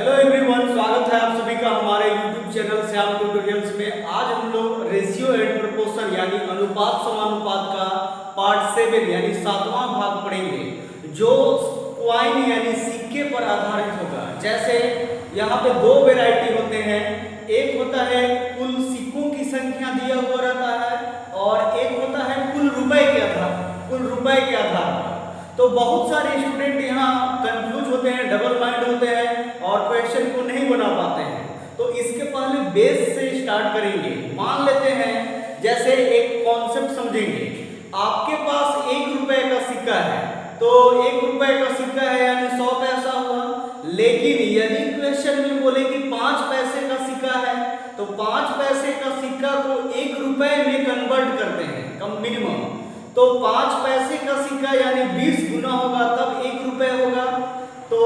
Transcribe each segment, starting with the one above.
Hello everyone, स्वागत है आप सभी का हमारे YouTube चैनल श्याम ट्यूटोरियल्स में। आज हम लोग रेशियो एंड प्रोपोर्शन यानी अनुपात समानुपात का पार्ट 7 यानी 7वां भाग पढ़ेंगे, जो कॉइन यानी सिक्के पर आधारित होगा। जैसे यहाँ पे दो वैरायटी होते हैं, एक होता है कुल सिक्कों की संख्या दिया हुआ रहता है और एक होता है कुल रुपए के आधार पर। तो बहुत सारे स्टूडेंट यहाँ कंफ्यूज होते हैं, डबल माइंड होते हैं और क्वेश्चन को नहीं बना पाते हैं। तो इसके पहले बेस से स्टार्ट करेंगे। मान लेते हैं, जैसे एक कॉन्सेप्ट समझेंगे। आपके पास 1 रुपए का सिक्का है, तो 1 रुपए का सिक्का है यानी 100 पैसा हुआ। लेकिन यदि क्वेश्चन में बोले कि 5 पैसे का सिक्का है, तो 5 पैसे का सिक्का को 1 रुपए में कन्वर्ट करते हैं कम मिनिमम। तो 5 पैसे का सिक्का यानी 20 गुना होगा तब 1 रुपए होगा। तो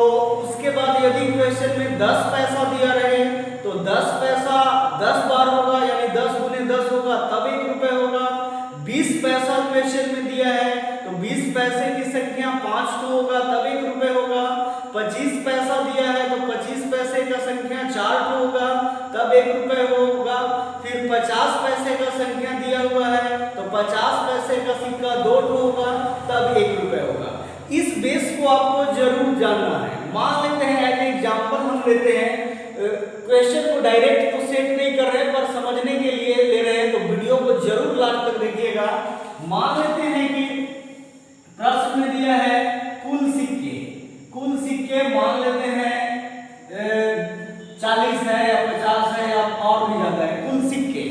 उसके बाद यदि क्वेश्चन में 10 पैसा दिया रहे, तो 10 पैसा 10 बार होगा यानी 10 गुने 10 होगा तब 1 रुपए होगा। 20 पैसा क्वेश्चन में दिया है, तो 20 पैसे की संख्या 5 तो होगा तब 1 रुपए होगा। 25 पैसा दिया है, तो 25 पैसे का संख्या 4 तो होगा तब 1 रुपए होगा। फिर 50 पैसे का संख्या दिया हुआ है, तो 50 पैसे का सिक्का 2 तो होगा तब 1 रुपए होगा। इस बेस को आपको जरूर जानना है। मान लेते हैं एज एग्जांपल हम लेते हैं, क्वेश्चन को डायरेक्ट तो सेट नहीं कर रहे पर समझने के लिए ले रहे हैं, तो वीडियो को जरूर लास्ट तक देखिएगा। मान लेते हैं कि प्रश्न में दिया है कुल सिक्के मान लेते हैं 40 है या 50 है या और भी ज्यादा है कुल सिक्के,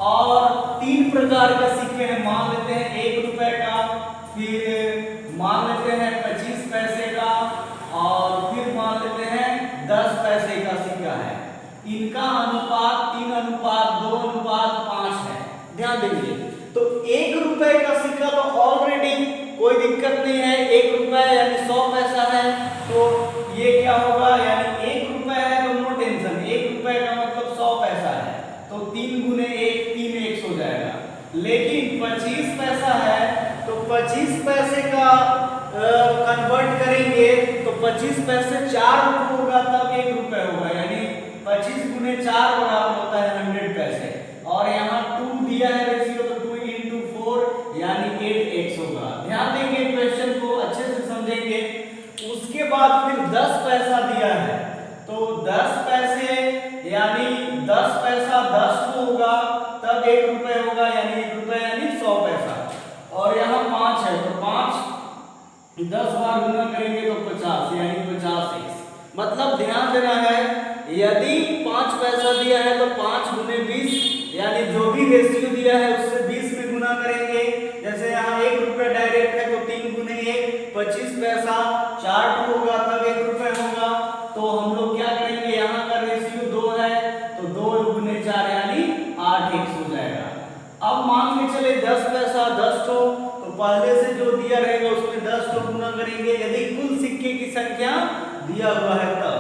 और 3 प्रकार का सिक्के हैं। मान लेते हैं 1 रुपए का, फिर मान लेते हैं 25 पैसे का और फिर मान लेते हैं 10 पैसे का सिक्का है। इनका अनुपात 3:2:5 है। ध्यान देंगे, तो 1 रुपए का सिक्का तो ऑलरेडी कोई दिक्कत नहीं है, 1 रुपए यानी 100 पैसा है, तो ये क्या होगा यानी 1 रुपए है तो नो टेंशन, 1 रुपए का मतलब 100 पैसा है, तो 3 गुने 1 3 1 हो जाएगा। लेकिन 25 पैसा है, तो 25 पैसे का कन्वर्ट करेंगे तो 25 पैसे 4 होगा तब 1 रुपए होगा, यानी 25 गुने 4 बराबर होता है 100 पैसे। और यहाँ 2 दिया है रेशियो, तो 2 into 4 यानी 8x होगा। ध्यान देंगे, क्वेश्चन को अच्छे से समझेंगे। उसके बाद फिर 10 पैसा दिया है, तो 10 पैसे यानी 10 पैसा 10 होगा तब 1 रुपए होगा, यानी 1 रुपए यानी 100 पैसा। और यहाँ 5 है, तो 5 10 बार गुना करेंगे तो 50 यानी 50x। मतलब ध्यान देना है, यदि 5 पैसा दिया है तो 5 गुने 20 यानी जो भी रेशियो दिया है उससे 20 में गुना करेंगे। जैसे यहाँ 1 रुपए डायरेक्ट है, तो 3 गुने 1 25 पैसा 4 होगा तब 1 रुपए होगा। तो हम लोग क्या करेंगे, यहाँ का रेशियो 2 है, तो 2 गुने 4 यानी 8x हो जाएगा। अब मान के चले 10 पैसा 10 तो पहले से जो दिया रहेगा उसमें 10 तो गुना करेंगे यदि कुल सिक्के की संख्या दिया हुआ है तब।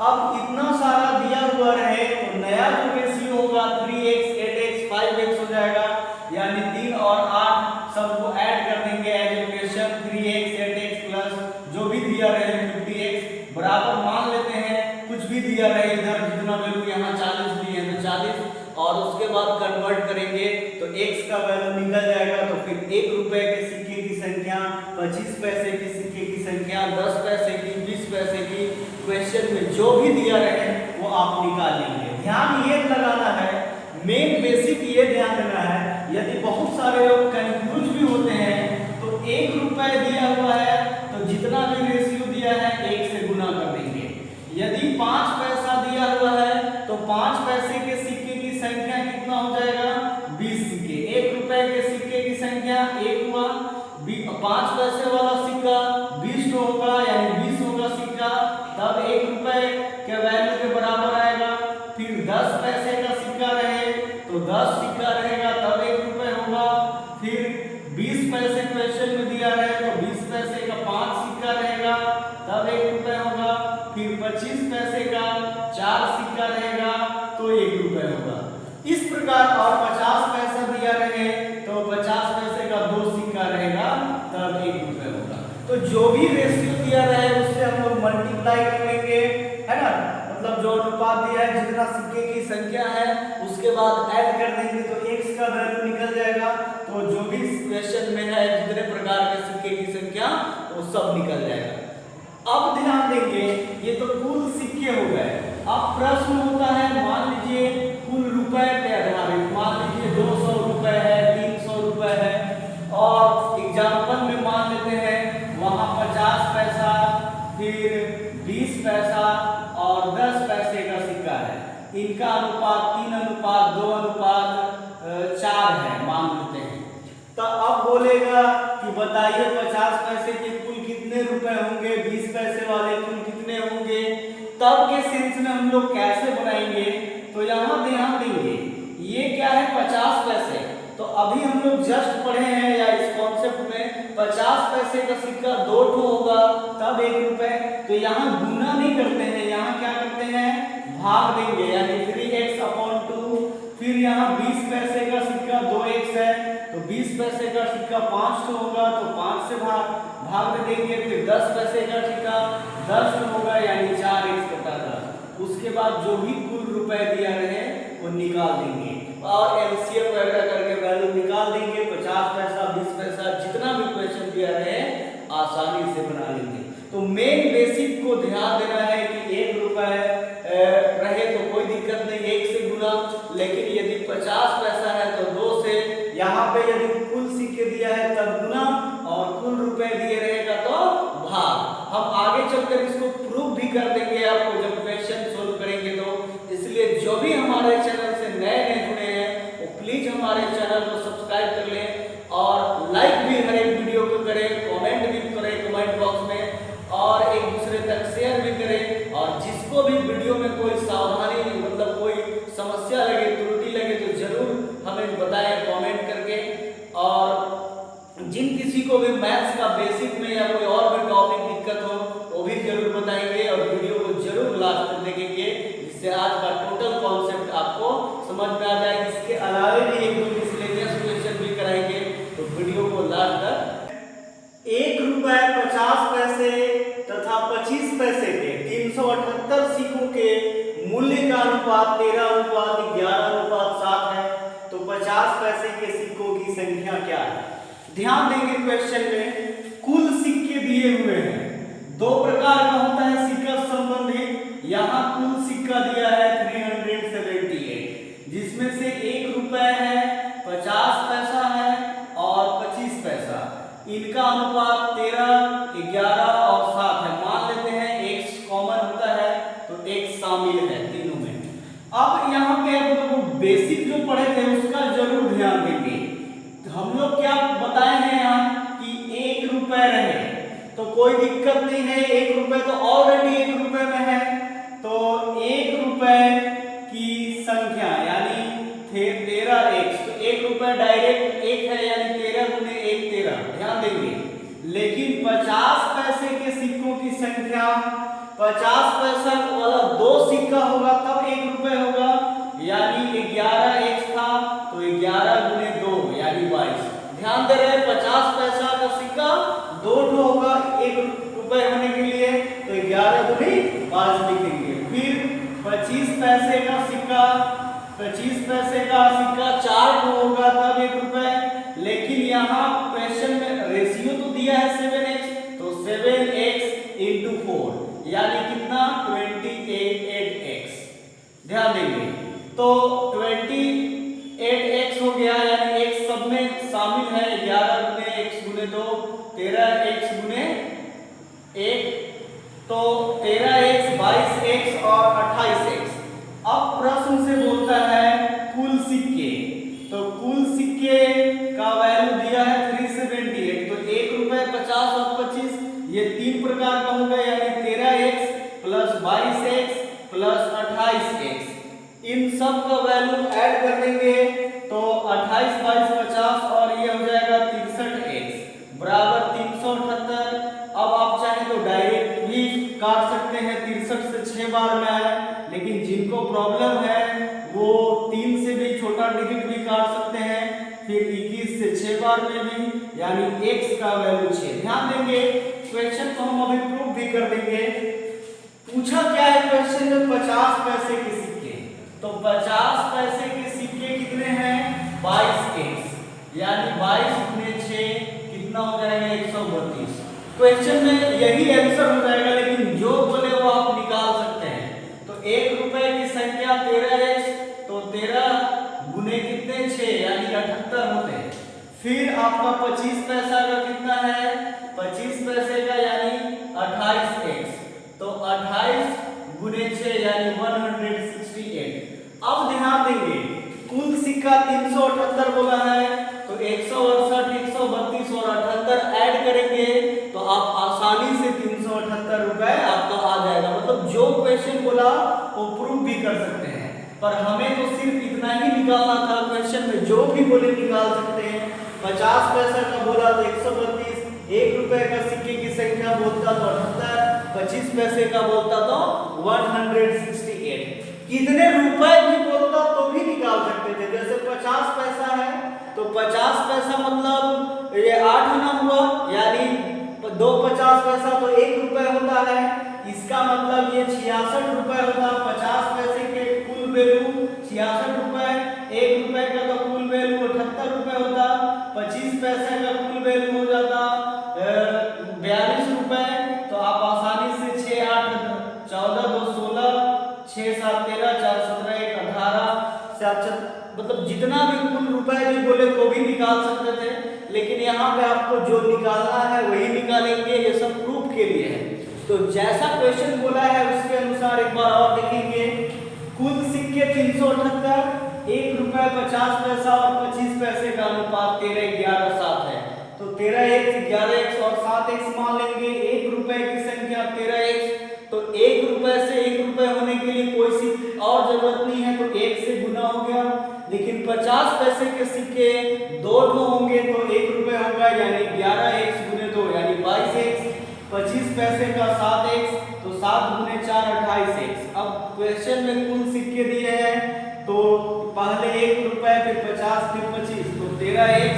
अब इतना सारा दिया हुआ रहे, तो नया जो रेशियो होगा 3x 8x 5x हो जाएगा, यानी 3 और 8 सबको ऐड कर देंगे as equation. 3x 8x plus जो भी दिया रहे 50x बराबर मान लेते हैं कुछ भी दिया रहे, इधर जितना वैल्यू यहाँ 40 दिए हैं तो 40, और उसके बाद कन्वर्ट करेंगे तो x का वैल्यू निकल जाएगा। तो फिर 1 रुपए के सिक्के की संख्या, 25 पैसे के सिक्के की संख्या, 10 पैसे की, 20 पैसे की, क्वेश्चन में जो भी दिया रहे वो आप निकाल लेंगे। ध्यान ये लगाना है, मेन बेसिक ये ध्यान देना है, यदि बहुत सारे लोग कंफ्यूज भी होते हैं तो 1 रुपए दिया हुआ है तो जितना भी रेशियो दिया है 1 से गुना कर देंगे। यदि 5 पैसा दिया हुआ है तो 5 पैसे के सिक्के की संख्या कितना हो जाएगा, 20 सिक्के। 1 रुपए के सिक्के की संख्या 1 हुआ, 5 पैसे वाला सिक्का 20 तो होगा यानी 20 होगा सिक्का, तब 1 रुपए के वैल्यू के बराबर आएगा। फिर 10 पैसे का सिक्का रहे तो 10 सिक्का रहेगा तब 1 रुपए होगा। फिर 20 पैसे क्वेश्चन में दिया रहे तो 20 पैसे का 5 सिक्का रहेगा तब 1 रुपए होगा। फिर 25 पैसे का 4 सिक्का रहेगा तो 1 रुपए होगा। इस प्रकार, और 50 पैसा दिया रहे तो 50 पैसे का 2 सिक्का रहेगा तब 1 रुपए होगा। तो जो भी रेशियो दिया रहे उससे हम लोग मल्टीप्लाई कर लेंगे है ना, मतलब जो अनुपात दिया है जितना सिक्के की संख्या है उसके बाद ऐड कर देंगे तो x का वैल्यू निकल जाएगा। तो जो भी क्वेश्चन में है जितने प्रकार के सिक्के की संख्या वो सब निकल जाएगा। अब ध्यान देंगे ये तो कुल सिक्के हो गए। अब प्रश्न होता है मान लीजिए कुल रुपए पे आधारित, मान लीजिए 200 रुपए है, 300 रुपए है और एग्जाम्पल में मान लेते हैं वहां 50 पैसा, फिर 20 पैसा और 10 पैसे का सिक्का है। इनका अनुपात 3:2:4 है मान लेते हैं। तो अब बोलेगा कि बताइए 50 पैसे के कुल कितने रुपए होंगे, 20 पैसे वाले कुल कितने होंगे। तब के सेंस में हम लोग कैसे बनाएंगे, तो यहाँ ध्यान देंगे ये क्या है 50 पैसे। तो अभी हम लोग जस्ट पढ़े हैं या इस कॉन्सेप्ट में 50 पैसे का सिक्का 2 ठो होगा तब 1 रुपए। तो यहाँ गुना नहीं करते हैं, यहाँ क्या करते हैं भाग देंगे, यानी 3x/2। फिर यहाँ 20 पैसे का सिक्का 2x है तो 20 पैसे का सिक्का 5 ठो होगा तो 5 से भाग दे देंगे। फिर 10 पैसे का सिक्का 10 ठो होगा यानी 4x/10। उसके बाद जो भी कुल रुपए दिया रहे वो निकाल देंगे और एलसीएम वगैरह करके वैल्यू निकाल देंगे। 50 पैसा, 20 पैसा, जितना भी क्वेश्चन दिया रहे आसानी से बना लेंगे। तो मेन बेसिक को ध्यान देना है कि 1 रुपए रहे तो कोई दिक्कत नहीं, 1 से गुना। लेकिन यदि 50 पैसा है तो 2 से, यहाँ पे यदि कुल सिक्के दिया है तब गुना और कुल रुपए दिए रहेगा तो भाग। हम आगे चलकर इसको प्रूव भी कर देंगे आपको जब क्वेश्चन सोल्व करेंगे। तो इसलिए जो भी हमारे चैनल से नए जुड़े हैं वो प्लीज हमारे चैनल को सब्सक्राइब कर लें और लाइक भी हर एक वीडियो को करें, कमेंट भी करें कमेंट बॉक्स में और एक दूसरे तक शेयर भी करें। और जिसको भी वीडियो में कोई सावधानी मतलब कोई समस्या लगे, त्रुटि लगे तो जरूर हमें बताएं कमेंट करके। और जिन किसी को भी मैथ्स का बेसिक में या कोई और भी टॉपिक दिक्कत हो वो भी जरूर बताएंगे और वीडियो को जरूर लास्ट तक देखेंगे जिससे आज का टोटल कॉन्सेप्ट आपको समझ में आ जाए। इसके अलावा भी एक दो मिसलेनियस क्वेश्चन भी कराएंगे तो वीडियो को लास्ट तक। 1 रुपए 50 पैसे तथा 25 पैसे के 378 सिक्कों के मूल्य का अनुपात 13:11:7 है। तो 50 पैसे के सिक्कों की संख्या क्या है। ध्यान देंगे क्वेश्चन में कुल सिक्के दिए हुए हैं, 2 प्रकार का होता है सिक्का संबंधित। यहाँ कुल सिक्का दिया है 378 जिसमें से 1 रुपए है, 50 पैसा है और 25 पैसा। इनका अनुपात 13, 11 और 7 है। मान लेते हैं x कॉमन होता है तो x शामिल है तीनों में। अब यहाँ पे आप बेसिक जो पढ़े थे उसका जरूर ध्यान देंगे। हम लोग क्या बताए हैं यहाँ कि 1 रुपए रहे तो कोई दिक्कत नहीं है, 1 रुपए तो ऑलरेडी 1 रुपए में है। तो 1 रुपए की संख्या यानी 13x, तो 1 रुपए डायरेक्ट 1 है यानी 13 × 1 13। ध्यान देंगे लेकिन 50 पैसे के सिक्कों की संख्या 50 पैसा वाला 2 सिक्का होगा तब 1 रुपए होगा यानी 11x था तो 11 × 2 यानी 22। ध्यान दे रहे 50 पैसा का सिक्का 2 ठो होगा 1 रुपए होने के लिए तो 11 × 5 लिखेंगे। फिर 25 पैसे का सिक्का 4 ठो होगा तब 1 रुपए। लेकिन यहाँ क्वेश्चन में रेशियो तो दिया है 7x तो 7x × 4 यानी कितना 28x। ध्यान देंगे तो 28x हो गया यानी x सब में शामिल है। 11 × x × 2 13x × 1 तो 13x 22x और 28x। अब प्रश्न से बोलता है कुल सिक्के, तो कुल सिक्के का वैल्यू दिया है 378। तो 1 रुपए 50 और 25 ये 3 प्रकार का होगा यानी 13x + 22x + 28x। इन सब का वैल्यू ऐड कर देंगे तो 28 22 50 और ये हो जाएगा 63x बराबर 378। अब आप चाहे तो डायरेक्ट भी काट सकते हैं, 63 से 6 बार में आए। लेकिन जिनको प्रॉब्लम है वो 3 से भी छोटा डिजिट भी काट सकते हैं, फिर 21 से 6 बार में भी यानी x का वैल्यू 6। ध्यान देंगे क्वेश्चन को हम अभी प्रूव भी कर देंगे। पूछा क्या है क्वेश्चन में, 50 पैसे के सिक्के। तो 50 पैसे के सिक्के कितने हैं, 22x, यानी 22 गुने 6 कितना हो जाएगा, 132। क्वेश्चन में यही आंसर हो जाएगा, लेकिन जो बोले वो आप निकाल सकते हैं। तो 1 रुपए की संख्या 13x, तो 13 गुने कितने 6 यानी 78 होते हैं। फिर आपका 25 पैसा का कितना है, 25 पैसे का यानी 28x, तो 28 गुने 6 यानी 168। अब ध्यान देंगे, कुल सिक्का 378 बोला है, तो 168, 132 और 78 ऐड करेंगे तो आप आसानी से 378 रुपए आपका आ जाएगा। मतलब जो क्वेश्चन बोला वो प्रूव भी कर सकते हैं, पर हमें तो सिर्फ इतना ही निकालना था। क्वेश्चन में जो भी बोले निकाल सकते हैं। 50 पैसा का बोला तो 132, 1 रुपए का सिक्के की संख्या बोलता तो 78, 25 पैसे का बोलता तो 168। कितने रुपए भी बोलता तो भी निकाल सकते थे। जैसे 50 पैसा है तो 50 पैसा मतलब ये 8 आना हुआ, यानी 2 50 पैसा तो 1 रुपए होता है। इसका मतलब ये 66 रुपए होता। 50 पैसे के कुल वैल्यू 66 रुपए, 1 रुपए का तो कुल वैल्यू 78 रुपए होता। 25 पैसे का कुल वैल्यू हो जाता 42 रुपए। तो आप आसानी से 6 8 14 2 16 6 7 13 4 17 1 18 7 मतलब जितना भी कुल रुपए भी बोले तो भी निकाल सकते थे, लेकिन यहाँ पे आपको जो निकालना है वही निकालेंगे। ये सब प्रूफ के लिए है। तो जैसा क्वेश्चन बोला है उसके अनुसार एक बार और देखेंगे। कुल सिक्के 378, 1 रुपए 50 पैसा और 25 पैसे का अनुपात 13 11 7 है। तो 13x 11x और 7x मान लेंगे। 1 रुपए की संख्या 13x, तो 1 रुपए से 1 रुपए होने के लिए कोई सी और जरूरत नहीं है, तो 1 से गुना हो गया। लेकिन 50 पैसे के सिक्के 2 होंगे तो 1 रुपए होगा, यानी 11x गुने 2 यानी 22x। 25 पैसे का 7x, तो 7 गुने 4 28x। अब क्वेश्चन में कुल सिक्के दिए हैं, तो पहले 1 रुपए फिर 50 फिर 25, तो 13x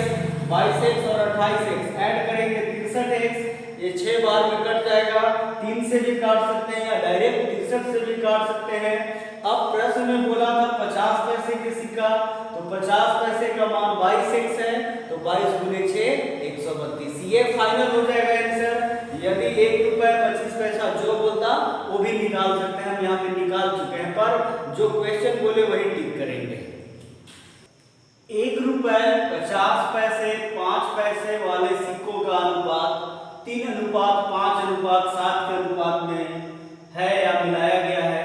22x और 28x ऐड करेंगे 63x। ये 6 बार में कट जाएगा। 3 से भी काट सकते हैं या डायरेक्ट 63 से भी काट सकते हैं। अब प्रश्न में बोला था 50 पैसे के सिक्का, तो 50 पैसे का मान 22x है, तो 22 गुने 6 132। ये फाइनल हो जाएगा आंसर। यदि 1 रुपए 25 पैसा जो बोलता वो भी निकाल सकते हैं। हम यहाँ पे निकाल चुके हैं, पर जो क्वेश्चन बोले वही टिक करेंगे। 1 रुपए 50 पैसे 5 पैसे वाले सिक्कों का अनुपात 3:5:7 के अनुपात में है या मिलाया गया है,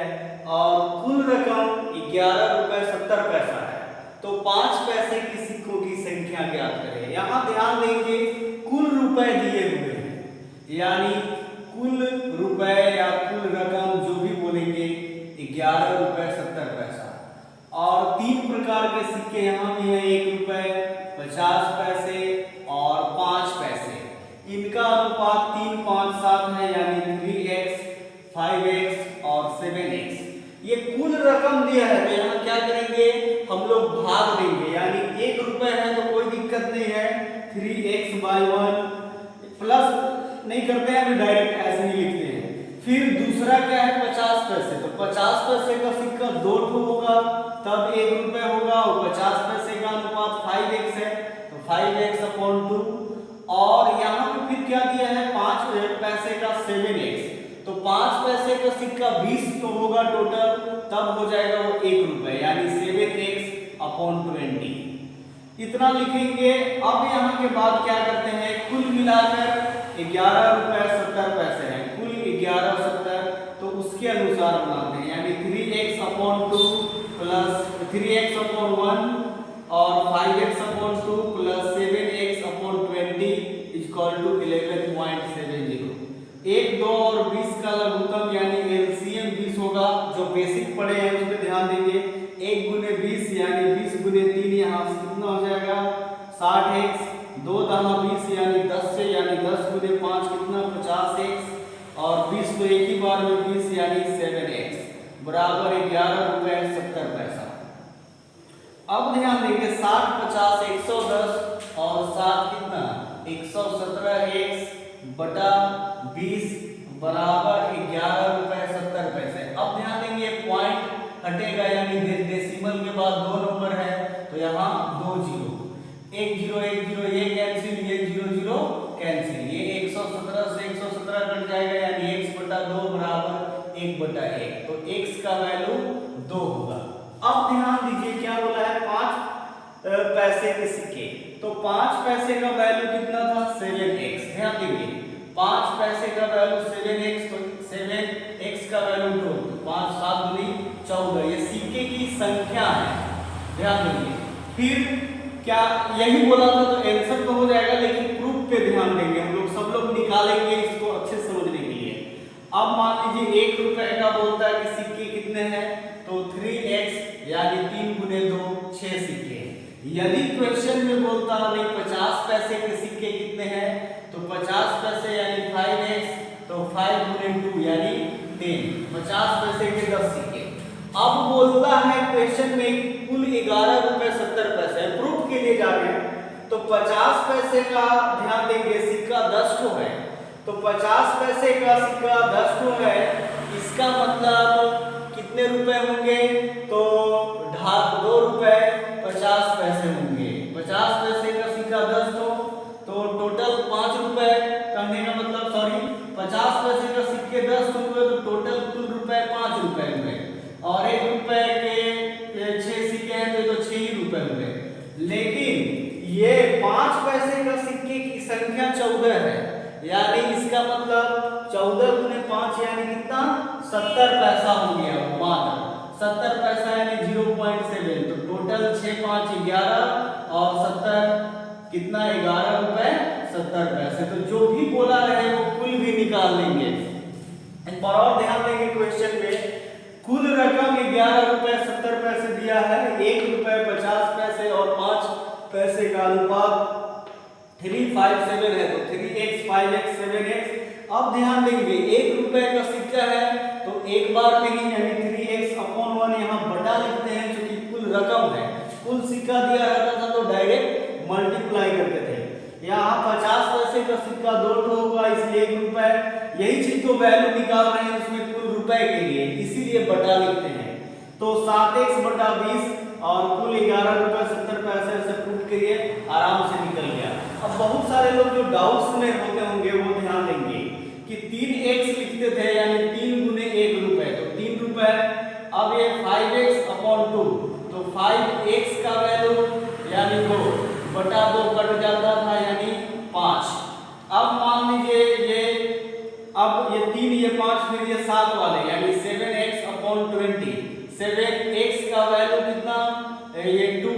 और कुल रकम 11 रुपए 70 पैसा है। तो 5 पैसे की सिक्कों की संख्या ज्ञात करें। यहाँ ध्यान देंगे कुल रुपए दिए हुए हैं, यानी कुल रुपए या कुल रकम जो भी बोलेंगे 11 रुपए 70 पैसा। और 3 प्रकार के सिक्के यहाँ भी हैं, 1 रुपए 50 पैसे और 5 पैसे। इनका अनुपात 3 5 7 है, यानी 3x 5x और 7x। ये कुल रकम दिया है, तो यहाँ क्या करेंगे हम लोग भाग देंगे, यानी 1 रुपए है तो कोई दिक्कत नहीं है, 3x/1 प्लस नहीं करते हैं, अभी डायरेक्ट ऐसे ही लिखते हैं। फिर दूसरा क्या है 50 पैसे, तो 50 पैसे का सिक्का 2 होगा तब 1 रुपए होगा, और 50 पैसे का अनुपात 5x है, तो 5x/2। और यहाँ पे फिर क्या दिया है 5 पैसे का 7x, तो 5 पैसे का सिक्का 20 तो होगा टोटल, तब हो जाएगा वो 1 रुपए, यानी 7x/20। इतना लिखेंगे। अब यहाँ के बाद क्या करते हैं, कुल मिलाकर 11 रुपए 70 पैसे है, कुल 1170, तो उसके अनुसार बनाते हैं, यानी 3x/2 प्लस 3x/1 और 5x/2 plus 7x/20 equal to 11.70। 1 2 और 20 का लघुत्तम यानी एलसीएम 20 होगा। जो बेसिक पढ़े हैं उस पर ध्यान देंगे। 1 गुने 20 यानी 20 गुने 3, यहाँ से कितना हो जाएगा 60x। 2 10 20 यानी 10 से, यानी 10 गुने 5 कितना 50x, और 20 को एक ही बार में 20 यानी 7x बराबर 11 रुपए 70 पैसा। अब ध्यान देंगे 60 50 110 और 7 कितना 117x/20 बराबर 11 रुपए 70 पैसे। अब ध्यान देंगे पॉइंट हटेगा यानी डेसिमल के बाद 2 नंबर है तो यहाँ 2 जीरो, 1 जीरो 1 जीरो ये कैंसिल, ये 0 0 कैंसिल, ये 117 से 117 कट जाएगा यानी x/2 बराबर 1/1। तो x का वैल्यू 2 होगा। अब ध्यान दीजिए क्या बोला है 5 पैसे के सिक्के, तो 5 पैसे का वैल्यू कितना था 7x। ध्यान देंगे 5 पैसे का वैल्यू 7x, तो 7x का वैल्यू 2, 5 7 दूनी 14, ये सिक्के की संख्या है। ध्यान देंगे फिर क्या यही बोला था तो आंसर तो हो जाएगा, लेकिन प्रूफ पे ध्यान देंगे हम लोग, सब लोग निकालेंगे इसको अच्छे समझने के लिए। अब मान लीजिए 1 रुपए का बोलता है कि सिक्के कितने हैं, तो 3x यानी 3 गुने 2 6 सिक्के। यदि क्वेश्चन में बोलता नहीं 50 पैसे के सिक्के कितने हैं, तो 50 पैसे यानी 5x, तो 5 गुने 2 यानी 10, 50 पैसे के 10 सिक्के। अब बोलता है क्वेश्चन में कुल 11 रुपए 70 पैसे, प्रूफ के लिए जा रहे हैं, तो 50 पैसे का ध्यान देंगे सिक्का 10 ठो है, तो 50 पैसे का सिक्का 10 ठो है, इसका मतलब कितने रुपए होंगे, तो 2 रुपए 50 पैसे होंगे। 50 पैसे का सिक्का 10 ठो, तो टोटल 5 रुपए, कहने का मतलब सॉरी 50 पैसे का सिक्के 10 हुए तो टोटल कुल रुपए 5 रुपए हुए, और 1 रुपए के 6 सिक्के हैं तो 6 ही रुपए हुए। लेकिन ये 5 पैसे का सिक्के की संख्या 14 है, यानी इसका मतलब 14 गुने 5 यानी कितना 70 पैसा हो गया, मात्र 70 पैसा यानी 0.7, तो टोटल 6 5 11 और 70 कितना 11 रुपए 70 पैसे। तो जो भी बोला रहे वो कुल भी निकाल लेंगे। और ध्यान देंगे क्वेश्चन में कुल रकम 11 रुपए 70 पैसे दिया है, 1 रुपए 50 पैसे और 5 पैसे का अनुपात 357 है, तो 3x 5x 7x। अब ध्यान देंगे 1 रुपए का सिक्का है तो एक बार में ही यानी 3x/1 यहाँ बटा लिखते हैं, जो कि कुल रकम है। कुल सिक्का दिया रहता था तो डायरेक्ट मल्टीप्लाई करते थे। यहाँ 50 पैसे का सिक्का 2 ठो होगा इसलिए 1 रुपए, यही चीज तो वैल्यू निकाल रहे हैं उसमें कुल रुपए के लिए, इसीलिए बटा लिखते हैं। तो 7x/20 और कुल 11 रुपए 70 पैसे से प्रूफ करिए, आराम से निकल गया। अब बहुत सारे लोग जो डाउट्स में होते होंगे वो ध्यान देंगे कि 3x लिखते थे यानी 3 गुने 1 रुपए, तो 3 रुपए। अब ये 5x/2, तो 5x का वैल्यू यानी 2 बटा 2 कट जाता था यानी 5। अब मान लीजिए ये अब ये 3 ये 5 फिर ये 7 वाले यानी 7x/20, 7x का वैल्यू कितना ये 2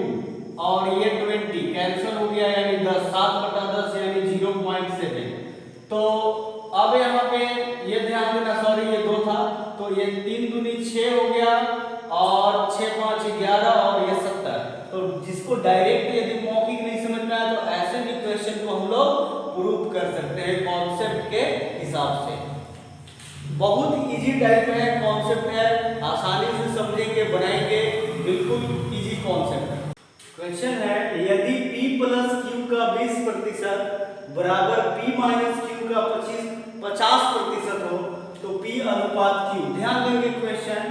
और ये 20 कैंसिल हो गया यानी 10, 7/10 यानी 0.7। तो अब यहाँ पे ये ध्यान देना, सॉरी ये 2 था, तो ये 3 दूनी 6 हो गया और 6 5 11 और ये 70। तो जिसको डायरेक्ट यदि मौखिक नहीं समझ में आया तो ऐसे भी क्वेश्चन को हम लोग प्रूफ कर सकते हैं कॉन्सेप्ट के हिसाब से। बहुत इजी टाइप है, कॉन्सेप्ट है, आसानी से समझेंगे बनाएंगे, बिल्कुल इजी कॉन्सेप्ट है। क्वेश्चन है यदि p + q का 20% बराबर p - q का 50% हो तो p अनुपात q। ध्यान देंगे क्वेश्चन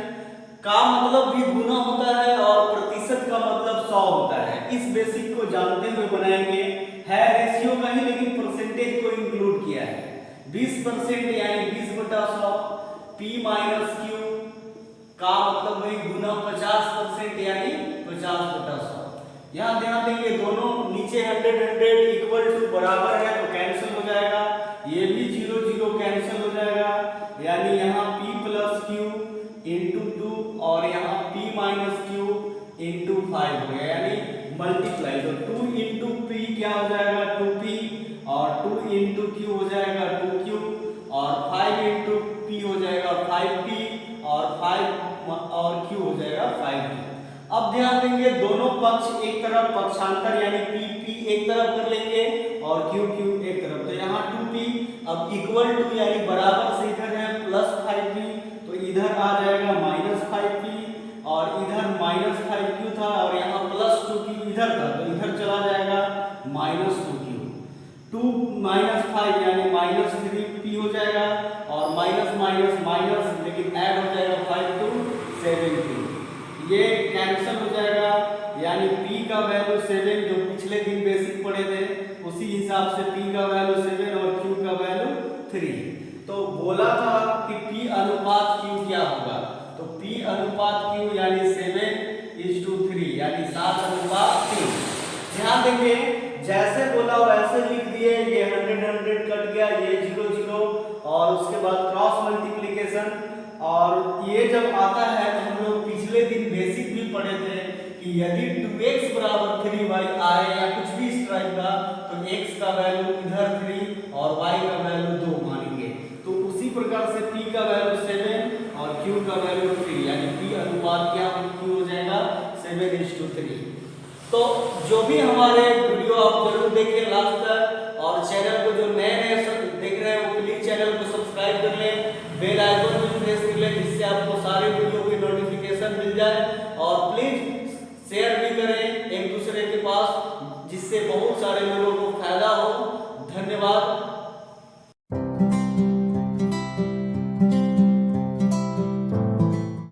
का मतलब भी गुना होता है और प्रतिशत का मतलब 100 होता है। इस बेसिक को जानते हुए बनाएंगे, है रेशियो का ही लेकिन परसेंटेज को इंक्लूड किया है। 20% यानी 20/100, p - q का मतलब वही गुना 50% यानी 50/100। यहाँ ध्यान देंगे दोनों नीचे 100 100 इक्वल टू बराबर है तो कैंसिल हो जाएगा, ये भी 0 0 कैंसिल हो जाएगा, यानी यहाँ p + q × 2 और यहाँ p - q × 5 हो गया यानी मल्टीप्लाई। तो 2 × p क्या हो जाएगा 2p और 2 × q हो जाएगा 2q और 5 × p हो जाएगा 5p और 5 और q हो जाएगा 5q। अब ध्यान देंगे दोनों पक्ष एक तरफ पक्षांतर यानी p एक तरफ कर लेंगे और q एक तरफ, तो यहाँ 2p अब इक्वल टू यानी बराबर से इधर है +5p तो इधर आ जाएगा -5p और इधर -5q था और यहाँ +2q इधर था तो इधर चला जाएगा -2q। 2 - -5 यानी -3p हो जाएगा और माइनस माइनस माइनस लेकिन ऐड हो जाएगा 5 to 7p। ये कैंसिल हो जाएगा यानी p का वैल्यू 7 जो पिछले दिन बेसिक पढ़े थे उसी हिसाब से p का वैल्यू 7 और q का वैल्यू 3। तो बोला था कि p अनुपात q क्या होगा, तो p अनुपात q यानी 7:3 यानी 7:3। ध्यान देंगे जैसे बोला वैसे लिख दिए, ये 100 कट गया, ये 0 0 और उसके बाद क्रॉस मल्टीप्लिकेशन। और ये जब आता है तो हम लोग पिछले दिन बेसिक भी पढ़े थे कि यदि 2x बराबर 3y आए या कुछ भी इस टाइप का तो x का वैल्यू इधर 3 और y का वैल्यू 2 मानेंगे। तो उसी प्रकार से p का वैल्यू 7 और q का वैल्यू 3 यानी p अनुपात क्या q हो जाएगा 7:3। तो जो भी हमारे वीडियो आप जरूर देखें लास्ट तक, और चैनल को जो नए नए देख रहे हैं वो प्लीज चैनल को सब्सक्राइब कर लें, बेल आइकन भी प्रेस कर लें जिससे आपको सारे वीडियो की नोटिफिकेशन मिल जाए। और प्लीज शेयर भी करें एक दूसरे के पास जिससे बहुत सारे लोगों